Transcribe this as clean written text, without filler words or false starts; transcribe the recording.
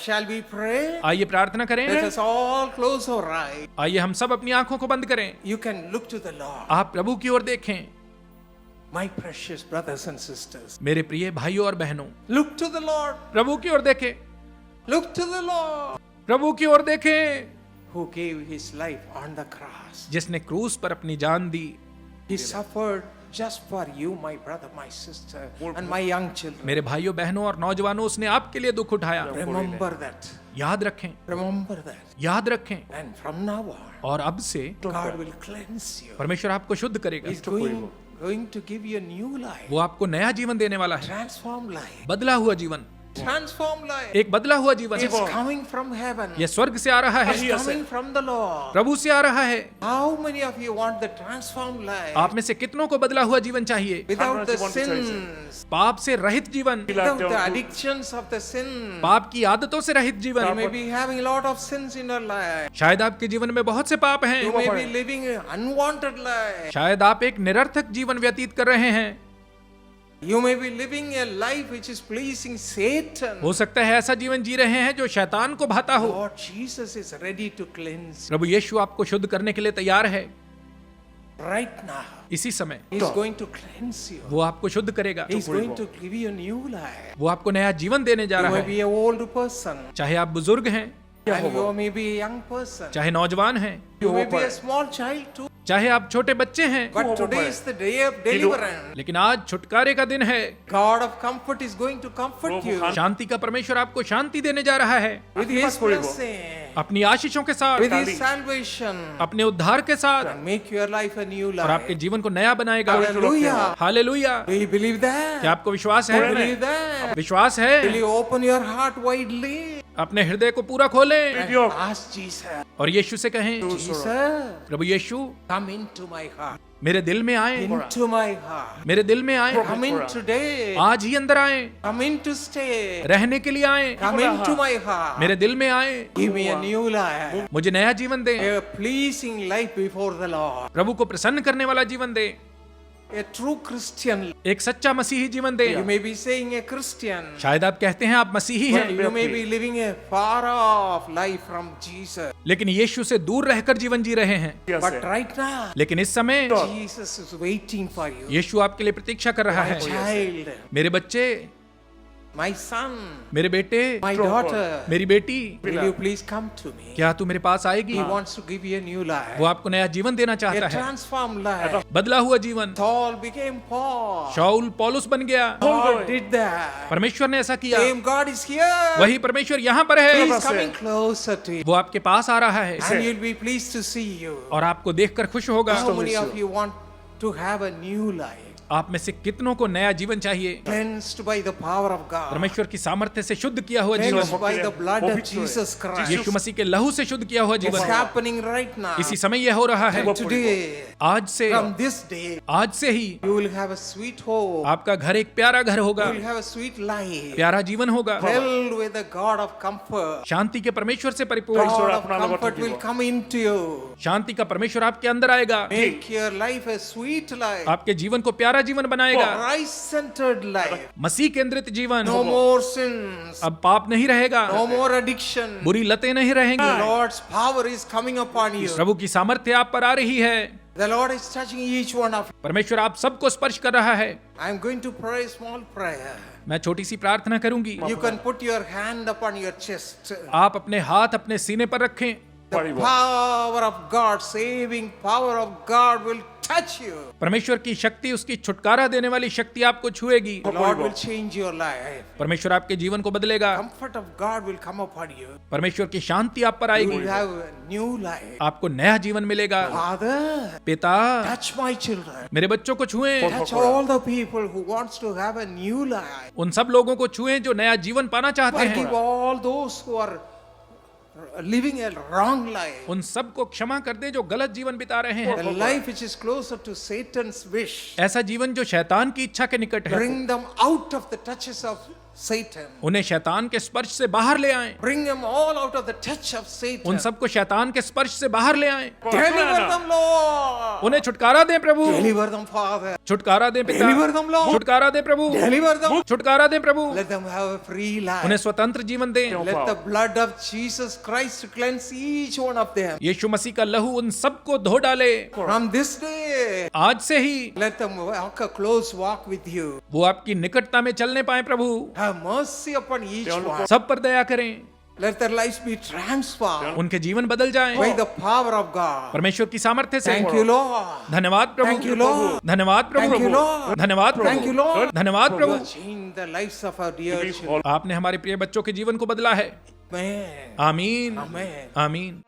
Shall we pray? आइए प्रार्थना करें। Let us all close our eyes. आइए हम सब अपनी आंखों को बंद करें। You can look to the Lord. आप प्रभु की ओर देखें। My precious brothers and sisters, मेरे प्रिय भाइयों और बहनों, look to the Lord. प्रभु की ओर देखें। Look to the Lord प्रभु की ओर देखें, who gave his life on the cross. जिसने क्रूस पर अपनी जान दी। He suffered just for you, my brother, my sister, and my young children. मेरे भाइयों बहनों और नौजवानों, उसने आपके लिए दुख उठाया। Remember that. याद रखें, Remember that. याद रखें। And from now on, और अब से God will cleanse you. परमेश्वर आपको शुद्ध करेगा। He's going to give you a new life. वो आपको नया जीवन देने वाला है, Transform life. बदला हुआ जीवन, Transform life. एक बदला हुआ जीवन। It's coming from heaven. ये स्वर्ग से आ रहा है, It's coming from the Lord. प्रभु से आ रहा है। How many of you want the transformed life? आप में से कितनों को बदला हुआ जीवन चाहिए? Without the sins, पाप से रहित जीवन, without the addictions of the sin. पाप की आदतों से रहित You जीवन। may be having a lot of sins in your life. शायद आपके जीवन में बहुत से पाप हैं। You may be living an unwanted life. शायद आप एक निरर्थक जीवन व्यतीत कर रहे हैं। You may be living a life which is pleasing Satan. हो सकता है ऐसा जीवन जी रहे हैं जो शैतान को भाता हो। Lord Jesus is ready to cleanse you प्रभु यीशु आपको शुद्ध करने के लिए तैयार है। right now. इसी समय He's going to cleanse you. वो आपको शुद्ध करेगा। He's going to give you a new life. वो आपको नया जीवन देने जा You रहा may है। be an old person, चाहे आप बुजुर्ग हैं, and you may be a young person. चाहे नौजवान हैं, You may be a small child too. चाहे आप छोटे बच्चे हैं, But today is the day of deliverance. लेकिन आज छुटकारे का दिन है। God of comfort is going to comfort you शांति का परमेश्वर आपको शांति देने जा रहा है, with His blessing, अपनी आशीषों के साथ, with His salvation, अपने उद्धार के साथ, and make your life a new और आपके life. जीवन को नया बनाएगा। Hallelujah. Hallelujah. Do you believe that? क्या आपको विश्वास Do you है? believe that? विश्वास Will है? you open your heart widely अपने हृदय को पूरा खोलें and ask Jesus, और यीशु से कहें, Jesus, Prabhu Yeshu come into my heart, मेरे दिल में आए, into my heart. मेरे दिल में आए, Come in today. आज ही अंदर आए, Come in to stay. रहने के लिए आए, Come into my heart. मेरे दिल में आए, Give me a new life. मुझे नया जीवन दे, A pleasing life before the Lord. प्रभु को प्रसन्न करने वाला जीवन दे, A true Christian. एक सच्चा मसीही जीवन दे। You may be saying a Christian. शायद आप कहते हैं आप मसीही But हैं, you may be living a far off life from Jesus. लेकिन यीशु से दूर रहकर जीवन जी रहे हैं। But right now, लेकिन इस समय Jesus is waiting for you. यीशु आपके लिए प्रतीक्षा कर रहा My है। child, मेरे बच्चे, my son, मेरे बेटे, my daughter, मेरी बेटी, will you please come to me? क्या तू मेरे पास आएगी? He wants to give you a new life. वो आपको नया जीवन देना चाहता A है, transformed life. बदला हुआ जीवन। Saul became Paul. शाऊल पौलुस बन गया। God did that. परमेश्वर ने ऐसा किया। Same God is here. वही परमेश्वर यहाँ पर He है, is coming closer to you. वो आपके पास आ रहा है And you'll be pleased to see you. और आपको देखकर खुश होगा। How many of you want to have a new life? आप में से कितनों को नया जीवन चाहिए? Cleansed by the power of God. परमेश्वर की सामर्थ्य से शुद्ध किया हुआ जीवन, Cleansed by the blood of Jesus Christ. यीशु मसीह के लहू से शुद्ध किया हुआ It's जीवन। happening right now. इसी समय यह हो रहा है। Today, आज से, from this day, आज से ही you will have a sweet hope. आपका घर एक प्यारा घर होगा, You will have a sweet life. प्यारा जीवन होगा, Filled with the God of comfort. शांति के परमेश्वर से परिपूर्ण। God of comfort will come into you. शांति का परमेश्वर आपके अंदर आएगा, Make your life a sweet life. आपके जीवन को प्यारा जीवन बनाएगा, Christ-centered life. मसीह केंद्रित जीवन। No more sins. अब पाप नहीं रहेगा, No more addiction. बुरी लतें नहीं The रहेंगी। Lord's power is coming upon you. प्रभु की सामर्थ्य आप पर आ रही है। The Lord is touching each one of you. परमेश्वर आप सबको स्पर्श कर रहा है। I am going to pray a small prayer. मैं छोटी सी प्रार्थना करूंगी। You can put your hand upon your chest. आप अपने हाथ अपने सीने पर रखें। The power of God, saving power of God will touch you. परमेश्वर की शक्ति, उसकी छुटकारा देने वाली शक्ति आपको छुएगी। The Lord will change your life. परमेश्वर आपके जीवन को बदलेगा। Comfort of God will come upon you. परमेश्वर की शांति आप पर You आएगी। will have a new life. आपको नया जीवन मिलेगा। Father, पिता, touch my children. मेरे बच्चों को छुएं। Touch all the people who wants to have a new life. उन सब लोगों को छुएं जो नया जीवन पाना चाहते Forgive हैं। all those who are living a wrong life. उन सब को क्षमा कर दें जो गलत जीवन बिता रहे हैं। The life which is closer to Satan's wish. ऐसा जीवन जो शैतान की इच्छा के निकट है, Bring them out of the touches of Satan. उन्हें शैतान के स्पर्श से बाहर ले आएं। Bring them all out of the touch of Satan. उन सबको शैतान के स्पर्श से बाहर ले आएं। Deliver them, Lord. उन्हें छुटकारा दें प्रभु, Deliver them, Father. छुटकारा दें पिता, Deliver them, Lord. छुटकारा दें प्रभु, Deliver them. छुटकारा दें प्रभु। Let them have a free life. उन्हें स्वतंत्र जीवन दें। Let the blood of Jesus Christ cleanse each one of them. यीशु मसीह का लहू उन सबको धो डाले। From this day, आज से ही let them walk a close walk with you. वो आपकी निकटता में चलने पाए प्रभु। Have mercy upon each one. सब पर दया करें, Let their lives be transformed उनके जीवन बदल जाएं by the power of God. परमेश्वर की सामर्थ्य से। Thank you, Lord. धन्यवाद प्रभु, Thank you, Lord. धन्यवाद प्रभु, Thank you, Lord. धन्यवाद प्रभु, Thank you, Lord. धन्यवाद प्रभु। Change the lives of our dear children. आपने हमारे प्रिय बच्चों के जीवन को बदला है। Amen. आमीन, Amen. आमीन।